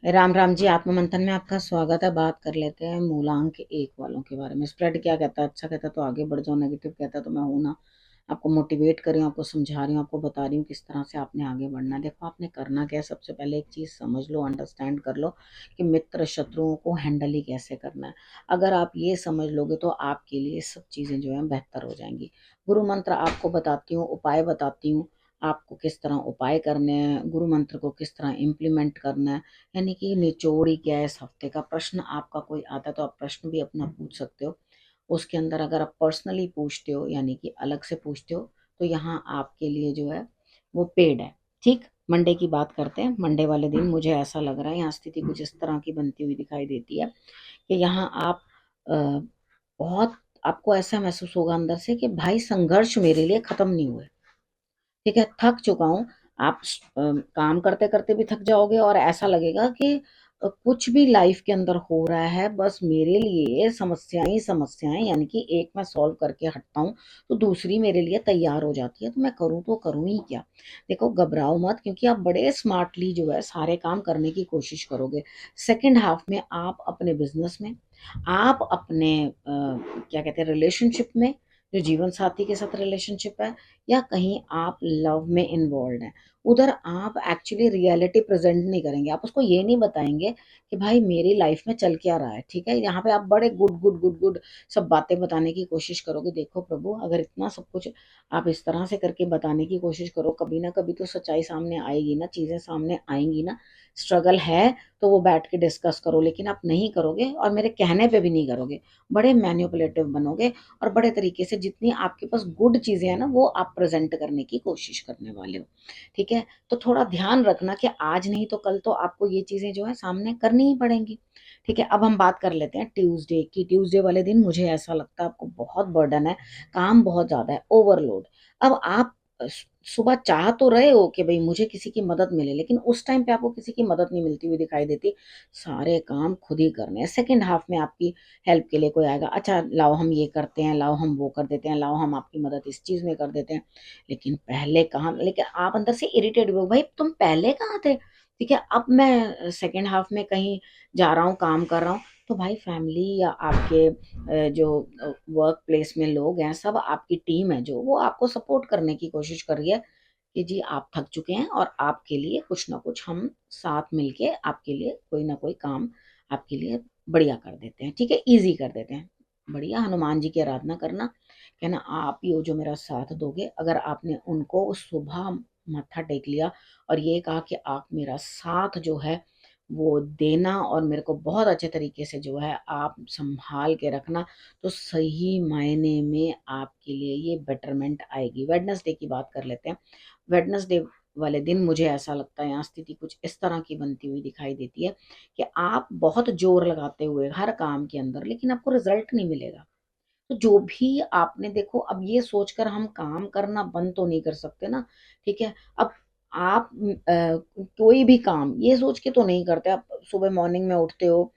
राम राम जी। आत्म मंथन में आपका स्वागत है। बात कर लेते हैं मूलांक एक वालों के बारे में। स्प्रेड क्या कहता है? अच्छा कहता है तो आगे बढ़ जाओ, नेगेटिव कहता है तो मैं हूं ना, आपको मोटिवेट कर रही हूँ, आपको समझा रही हूँ, आपको बता रही हूँ किस तरह से आपने आगे बढ़ना है। देखो, आपने करना क्या है, सबसे पहले एक चीज समझ लो, अंडरस्टैंड कर लो कि मित्र शत्रुओं को हैंडल ही कैसे करना है। अगर आप ये समझ लोगे तो आपके लिए सब चीजें जो है बेहतर हो जाएंगी। गुरु मंत्र आपको बताती हूँ, उपाय बताती हूँ, आपको किस तरह उपाय करने हैं, गुरु मंत्र को किस तरह इम्प्लीमेंट करना है। यानी कि निचोड़ ही क्या है इस हफ्ते का। प्रश्न आपका कोई आता है तो आप प्रश्न भी अपना पूछ सकते हो। उसके अंदर अगर आप पर्सनली पूछते हो, यानी कि अलग से पूछते हो, तो यहाँ आपके लिए जो है वो पेड है। ठीक। मंडे की बात करते हैं। मंडे वाले दिन मुझे ऐसा लग रहा है यहाँ स्थिति कुछ इस तरह की बनती हुई दिखाई देती है कि यहाँ आप अ, बहुत, आपको ऐसा महसूस होगा अंदर से कि भाई संघर्ष मेरे लिए खत्म नहीं हुए। ठीक है, थक चुका हूँ। आप काम करते करते भी थक जाओगे और ऐसा लगेगा कि कुछ भी लाइफ के अंदर हो रहा है बस मेरे लिए समस्याएं ही समस्याएं, यानी कि एक मैं सॉल्व करके हटता हूँ तो दूसरी मेरे लिए तैयार हो जाती है, तो मैं करूँ तो करूँ ही क्या। देखो, घबराओ मत, क्योंकि आप बड़े स्मार्टली जो है सारे काम करने की कोशिश करोगे। सेकेंड हाफ में आप अपने बिजनेस में, आप अपने क्या कहते हैं, रिलेशनशिप में, जो जीवन साथी के साथ रिलेशनशिप है, या कहीं आप लव में इन्वॉल्व हैं, उधर आप एक्चुअली रियलिटी प्रेजेंट नहीं करेंगे। आप उसको ये नहीं बताएंगे कि भाई मेरी लाइफ में चल क्या रहा है। ठीक है, यहाँ पे आप बड़े गुड गुड गुड गुड सब बातें बताने की कोशिश करोगे। देखो प्रभु, अगर इतना सब कुछ आप इस तरह से करके बताने की कोशिश करो, कभी ना कभी तो सच्चाई सामने आएगी ना, चीजें सामने आएंगी ना। स्ट्रगल है तो वो बैठ के डिस्कस करो, लेकिन आप नहीं करोगे और मेरे कहने पे भी नहीं करोगे, बड़े मैन्युपुलेटिव बनोगे और बड़े तरीके से जितनी आपके पास गुड चीजें हैं ना वो आप प्रेजेंट करने की कोशिश करने वाले हो। ठीक है, तो थोड़ा ध्यान रखना कि आज नहीं तो कल तो आपको ये चीजें जो है सामने करनी ही पड़ेंगी। ठीक है, अब हम बात कर लेते हैं ट्यूसडे की। ट्यूसडे वाले दिन मुझे ऐसा लगता है आपको बहुत बर्डन है, काम बहुत ज्यादा है, ओवरलोड। अब आप सुबह चाह तो रहे हो कि भाई मुझे किसी की मदद मिले, लेकिन उस टाइम पे आपको किसी की मदद नहीं मिलती हुई दिखाई देती। सारे काम खुद ही करने हैं। सेकेंड हाफ में आपकी हेल्प के लिए कोई आएगा, अच्छा लाओ हम ये करते हैं, लाओ हम वो कर देते हैं, लाओ हम आपकी मदद इस चीज में कर देते हैं। लेकिन पहले कहाँ, लेकिन आप अंदर से इरिटेट हो, भाई तुम पहले कहाँ थे। ठीक है, अब मैं सेकेंड हाफ में कहीं जा रहा हूँ, काम कर रहा हूँ, तो भाई फैमिली या आपके जो वर्क प्लेस में लोग हैं, सब आपकी टीम है जो वो आपको सपोर्ट करने की कोशिश कर रही है कि जी आप थक चुके हैं और आपके लिए कुछ ना कुछ हम साथ मिलके आपके लिए कोई ना कोई काम आपके लिए बढ़िया कर देते हैं। ठीक है, इजी कर देते हैं। बढ़िया, हनुमान जी की आराधना करना, कहना आप ही हो जो मेरा साथ दोगे। अगर आपने उनको सुबह मत्था टेक लिया और ये कहा कि आप मेरा साथ जो है वो देना और मेरे को बहुत अच्छे तरीके से जो है आप संभाल के रखना, तो सही मायने में आपके लिए ये बेटरमेंट आएगी। वेडनेसडे की बात कर लेते हैं। वेडनेसडे वाले दिन मुझे ऐसा लगता है यहाँ स्थिति कुछ इस तरह की बनती हुई दिखाई देती है कि आप बहुत जोर लगाते हुए हर काम के अंदर, लेकिन आपको रिजल्ट नहीं मिलेगा। तो जो भी आपने, देखो अब ये सोचकर हम काम करना बंद तो नहीं कर सकते ना। ठीक है, अब आप कोई भी काम ये सोच के तो नहीं करते। आप सुबह मॉर्निंग में उठते हो,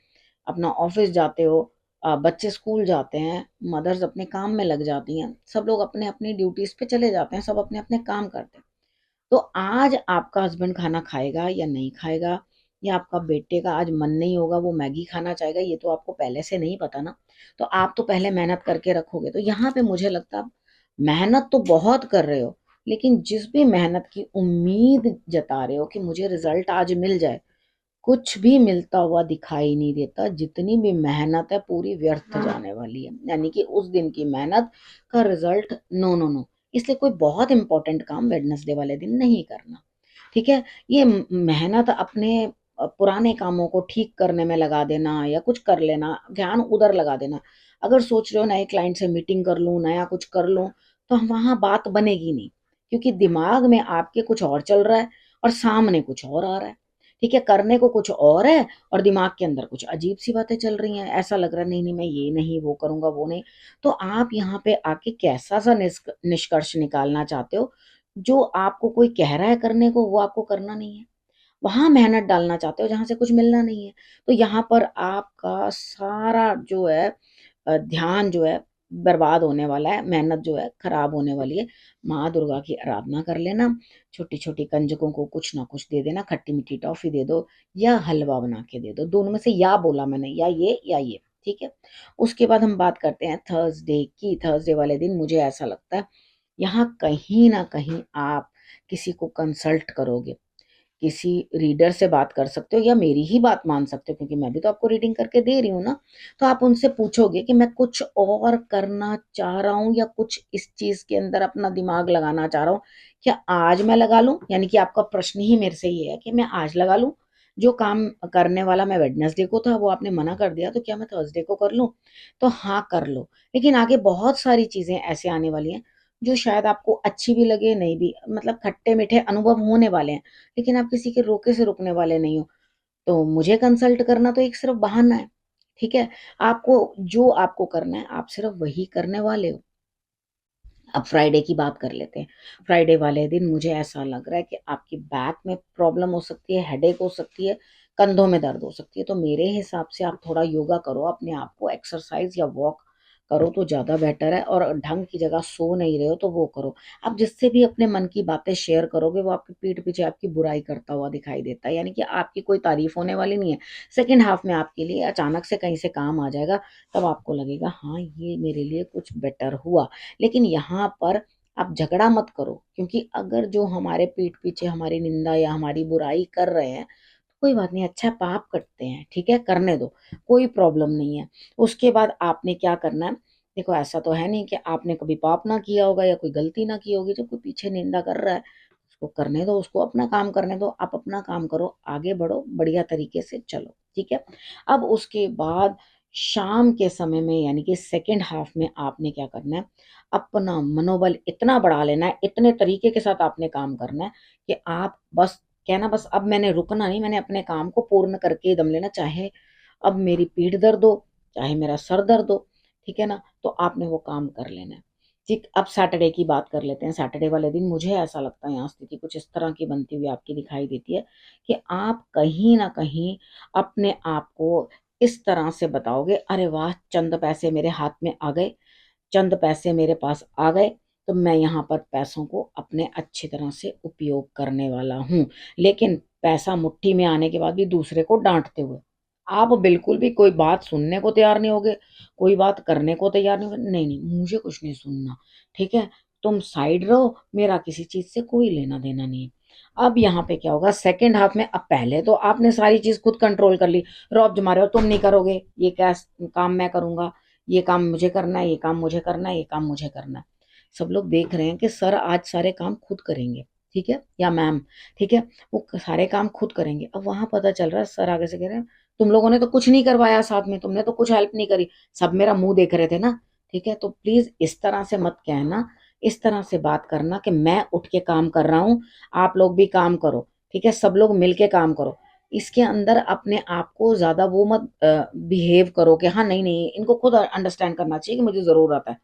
अपना ऑफिस जाते हो, बच्चे स्कूल जाते हैं, मदर्स अपने काम में लग जाती हैं, सब लोग अपने अपनी ड्यूटीज पे चले जाते हैं, सब अपने अपने काम करते हैं। तो आज आपका हस्बैंड खाना खाएगा या नहीं खाएगा, या आपका बेटे का आज मन नहीं होगा, वो मैगी खाना चाहेगा, ये तो आपको पहले से नहीं पता ना। तो आप तो पहले मेहनत करके रखोगे। तो यहाँ पे मुझे लगता है आप मेहनत तो बहुत कर रहे हो, लेकिन जिस भी मेहनत की उम्मीद जता रहे हो कि मुझे रिजल्ट आज मिल जाए, कुछ भी मिलता हुआ दिखाई नहीं देता। जितनी भी मेहनत है पूरी व्यर्थ जाने वाली है, यानी कि उस दिन की मेहनत का रिजल्ट नो नो नो। इसलिए कोई बहुत इंपॉर्टेंट काम वेडनेसडे वाले दिन नहीं करना। ठीक है, ये मेहनत अपने पुराने कामों को ठीक करने में लगा देना या कुछ कर लेना, ध्यान उधर लगा देना। अगर सोच रहे हो नए क्लाइंट से मीटिंग कर लूं, नया कुछ कर लूं, तो वहां बात बनेगी नहीं, क्योंकि दिमाग में आपके कुछ और चल रहा है और सामने कुछ और आ रहा है। ठीक है, करने को कुछ और है और दिमाग के अंदर कुछ अजीब सी बातें चल रही हैं। ऐसा लग रहा है नहीं नहीं मैं ये नहीं वो करूंगा वो नहीं। तो आप यहाँ पे आके कैसा सा निष्कर्ष निकालना चाहते हो, जो आपको कोई कह रहा है करने को वो आपको करना नहीं है, वहां मेहनत डालना चाहते हो जहां से कुछ मिलना नहीं है। तो यहाँ पर आपका सारा जो है ध्यान जो है बर्बाद होने वाला है, मेहनत जो है खराब होने वाली है। माँ दुर्गा की आराधना कर लेना, छोटी छोटी कंजकों को कुछ ना कुछ दे देना, खट्टी मीठी टॉफी दे दो या हलवा बना के दे दो, दोनों में से या बोला मैंने, या ये, ठीक है। उसके बाद हम बात करते हैं थर्सडे की। थर्सडे वाले दिन मुझे ऐसा लगता है यहाँ कहीं ना कहीं आप किसी को कंसल्ट करोगे, किसी रीडर से बात कर सकते हो या मेरी ही बात मान सकते हो, क्योंकि मैं भी तो आपको रीडिंग करके दे रही हूँ ना। तो आप उनसे पूछोगे कि मैं कुछ और करना चाह रहा हूँ या कुछ इस चीज के अंदर अपना दिमाग लगाना चाह रहा हूँ, क्या आज मैं लगा लूं? यानी कि आपका प्रश्न ही मेरे से ये है कि मैं आज लगा लूं, जो काम करने वाला मैं वेडनेसडे को था वो आपने मना कर दिया, तो क्या मैं थर्सडे को कर लूं? तो हाँ कर लो। लेकिन आगे बहुत सारी चीजें ऐसे आने वाली हैं जो शायद आपको अच्छी भी लगे, नहीं भी, मतलब खट्टे मीठे अनुभव होने वाले हैं, लेकिन आप किसी के रोके से रुकने वाले नहीं हो। तो मुझे कंसल्ट करना तो एक सिर्फ बहाना है, ठीक है। आपको जो आपको करना है आप सिर्फ वही करने वाले हो। अब फ्राइडे की बात कर लेते हैं। फ्राइडे वाले दिन मुझे ऐसा लग रहा है कि आपकी बैक में प्रॉब्लम हो सकती है, हेडेक हो सकती है, कंधों में दर्द हो सकती है। तो मेरे हिसाब से आप थोड़ा योगा करो, अपने आप को एक्सरसाइज या वॉक करो तो ज़्यादा बेटर है। और ढंग की जगह सो नहीं रहे हो तो वो करो। आप जिससे भी अपने मन की बातें शेयर करोगे वो आपकी पीठ पीछे आपकी बुराई करता हुआ दिखाई देता है, यानी कि आपकी कोई तारीफ होने वाली नहीं है। सेकेंड हाफ में आपके लिए अचानक से कहीं से काम आ जाएगा, तब आपको लगेगा हाँ ये मेरे लिए कुछ बेटर हुआ। लेकिन यहाँ पर आप झगड़ा मत करो, क्योंकि अगर जो हमारे पीठ पीछे हमारी निंदा या हमारी बुराई कर रहे हैं तो कोई बात नहीं, अच्छा पाप करते हैं, ठीक है, करने दो, कोई प्रॉब्लम नहीं है। उसके बाद आपने क्या करना है, देखो ऐसा तो है नहीं कि आपने कभी पाप ना किया होगा या कोई गलती ना की होगी। जब कोई पीछे निंदा कर रहा है उसको करने दो, उसको अपना काम करने दो, आप अपना काम करो, आगे बढ़ो, बढ़िया तरीके से चलो, ठीक है। अब उसके बाद शाम के समय में यानी कि सेकेंड हाफ में आपने क्या करना है, अपना मनोबल इतना बढ़ा लेना है, इतने तरीके के साथ आपने काम करना है कि आप बस कहना, बस अब मैंने रुकना नहीं, मैंने अपने काम को पूर्ण करके ही दम लेना, चाहे अब मेरी पीठ दर्द हो, चाहे मेरा सर दर्द हो, ठीक है ना। तो आपने वो काम कर लेना है। ठीक, अब सैटरडे की बात कर लेते हैं। सैटरडे वाले दिन मुझे ऐसा लगता है यहाँ स्थिति कुछ इस तरह की बनती हुई आपकी दिखाई देती है कि आप कहीं ना कहीं अपने आप को इस तरह से बताओगे, अरे वाह चंद पैसे मेरे हाथ में आ गए, चंद पैसे मेरे पास आ गए, तो मैं यहाँ पर पैसों को अपने अच्छी तरह से उपयोग करने वाला हूँ। लेकिन पैसा मुट्ठी में आने के बाद भी दूसरे को डांटते हुए आप बिल्कुल भी कोई बात सुनने को तैयार नहीं होगे, कोई बात करने को तैयार नहीं होगे, नहीं नहीं मुझे कुछ नहीं सुनना, ठीक है, तुम साइड रहो, मेरा किसी चीज से कोई लेना देना नहीं है। अब यहाँ पे क्या होगा सेकेंड हाफ में, अब पहले तो आपने सारी चीज खुद कंट्रोल कर ली, रौब जमा रहे हो, तुम नहीं करोगे ये क्या काम मैं करूंगा, ये काम मुझे करना है, ये काम मुझे करना है, ये काम मुझे करना है। सब लोग देख रहे हैं कि सर आज सारे काम खुद करेंगे, ठीक है, या मैम, ठीक है, वो सारे काम खुद करेंगे। अब वहां पता चल रहा है सर आगे से कह रहे हैं तुम लोगों ने तो कुछ नहीं करवाया, साथ में तुमने तो कुछ हेल्प नहीं करी, सब मेरा मुंह देख रहे थे ना, ठीक है। तो प्लीज इस तरह से मत कहना, इस तरह से बात करना कि मैं उठ के काम कर रहा हूँ, आप लोग भी काम करो, ठीक है, सब लोग मिलके काम करो। इसके अंदर अपने आप को ज्यादा वो मत बिहेव करो कि हाँ नहीं नहीं इनको खुद अंडरस्टैंड करना चाहिए कि मुझे जरूरत है,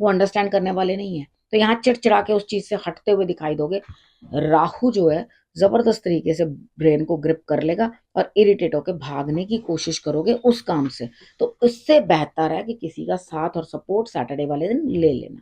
वो अंडरस्टैंड करने वाले नहीं है। तो यहाँ चिड़चिड़ा के उस चीज से हटते हुए दिखाई दोगे। राहु जो है जबरदस्त तरीके से ब्रेन को ग्रिप कर लेगा और इरिटेट होकर भागने की कोशिश करोगे उस काम से। तो इससे बेहतर है कि किसी का साथ और सपोर्ट सैटरडे वाले दिन ले लेना,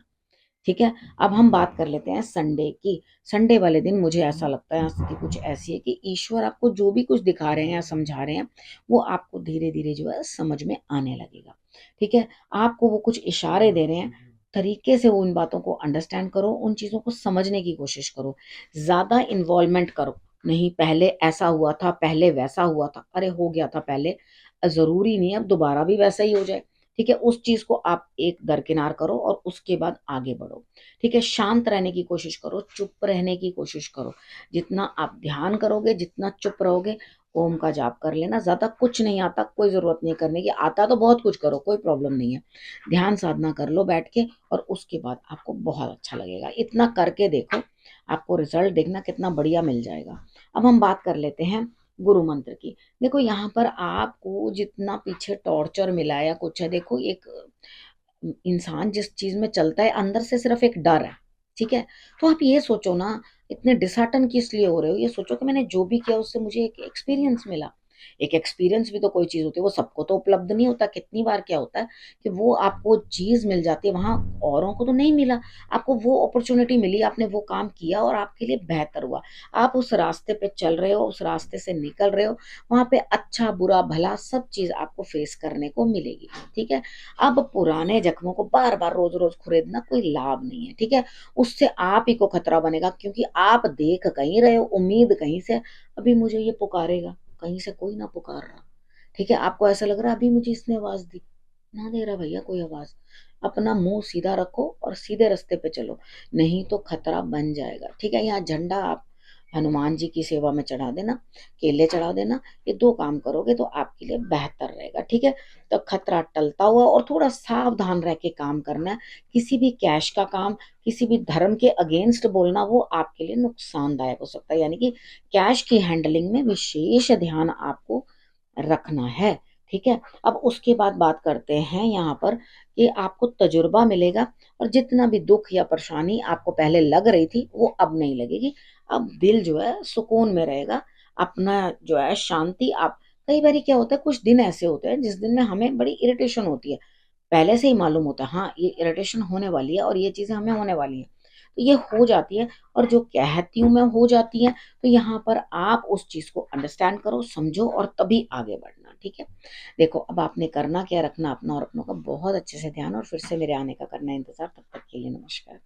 ठीक है। अब हम बात कर लेते हैं संडे की। संडे वाले दिन मुझे ऐसा लगता है स्थिति कुछ ऐसी है कि ईश्वर आपको जो भी कुछ दिखा रहे हैं या समझा रहे हैं वो आपको धीरे धीरे जो है समझ में आने लगेगा, ठीक है। आपको वो कुछ इशारे दे रहे हैं, तरीके से वो उन बातों को अंडरस्टैंड करो, उन चीजों को समझने की कोशिश करो, ज्यादा इन्वॉल्वमेंट करो नहीं। पहले ऐसा हुआ था, पहले वैसा हुआ था, अरे हो गया था पहले, जरूरी नहीं है अब दोबारा भी वैसा ही हो जाए, ठीक है। उस चीज को आप एक दरकिनार करो और उसके बाद आगे बढ़ो, ठीक है। शांत रहने की कोशिश करो, चुप रहने की कोशिश करो। जितना आप ध्यान करोगे, जितना चुप रहोगे, ओम का जाप कर लेना, ज्यादा कुछ नहीं आता, कोई जरूरत नहीं करने की, आता तो बहुत कुछ करो, कोई प्रॉब्लम नहीं है। ध्यान साधना कर लो बैठ के और उसके बाद आपको बहुत अच्छा लगेगा, इतना करके देखो, आपको रिजल्ट देखना कितना बढ़िया मिल जाएगा। अब हम बात कर लेते हैं गुरु मंत्र की। देखो यहाँ पर आपको जितना पीछे टॉर्चर मिला है या कुछ है, देखो एक इंसान जिस चीज में चलता है अंदर से सिर्फ एक डर है, ठीक है। तो आप ये सोचो ना, इतने डिसहार्टन किस लिए हो रहे हो, ये सोचो कि मैंने जो भी किया उससे मुझे एक एक्सपीरियंस मिला, एक एक्सपीरियंस भी तो कोई चीज़ होती है, वो सबको तो उपलब्ध नहीं होता। कितनी बार क्या होता है कि वो आपको चीज़ मिल जाती है, वहाँ औरों को तो नहीं मिला। आपको वो अपॉर्च्युनिटी मिली, आपने वो काम किया और आपके लिए बेहतर हुआ। आप उस रास्ते पे चल रहे हो, उस रास्ते से निकल रहे हो, वहाँ पे अच्छा, बुरा, भला सब चीज़ आपको फेस करने को मिलेगी, ठीक है? अब पुराने ज़ख्मों को बार-बार, रोज़-रोज़ खुरेदना कोई लाभ नहीं है, ठीक है? उससे आप ही को खतरा बनेगा, क्योंकि आप देख कहीं रहे हो, उम्मीद कहीं से, अभी मुझे ये पुकारेगा, कहीं से कोई ना पुकार रहा, ठीक है? आपको ऐसा लग रहा है अभी मुझे इसने आवाज़ दी, ना दे रहा भैया कोई आवाज़। अपना मुँह सीधा रखो और सीधे रास्ते पे चलो, नहीं तो खतरा बन जाएगा, ठीक है? यहाँ झंडा आप हनुमान जी की सेवा में चढ़ा देना, केले चढ़ा देना, ये 2 काम करोगे तो आपके लिए बेहतर रहेगा, ठीक है? तो खतरा टलता हुआ और थोड़ा सावधान रह के काम करना है। किसी भी कैश का काम, किसी भी धर्म के अगेंस्ट बोलना, वो आपके लिए नुकसानदायक हो सकता है। यानी कि कैश की हैंडलिंग में विशेष ध्यान आपको रखना है, ठीक है? अब उसके बाद बात करते हैं यहाँ पर कि आपको तजुर्बा मिलेगा और जितना भी दुःख या परेशानी आपको पहले लग रही थी, वो अब नहीं लगेगी। अब दिल जो है सुकून में रहेगा, अपना जो है शांति आप, कई बारी क्या होता है, कुछ दिन ऐसे होते हैं जिस दिन में हमें बड़ी इरिटेशन होती है। पहले से ही मालूम होता है, हाँ, ये इरिटेशन होने वाली है और ये चीज़ें हमें होने वाली हैं। तो ये हो जाती है और जो कहती हूँ मैं हो जाती है, तो यहाँ पर आप उस चीज़ को अंडरस्टैंड करो, समझो और तभी आगे बढ़ना, ठीक है? देखो, अब आपने करना क्या है, रखना अपना और अपनों का बहुत अच्छे से ध्यान और फिर से मेरे आने का करना इंतज़ार। तब तक के लिए नमस्कार।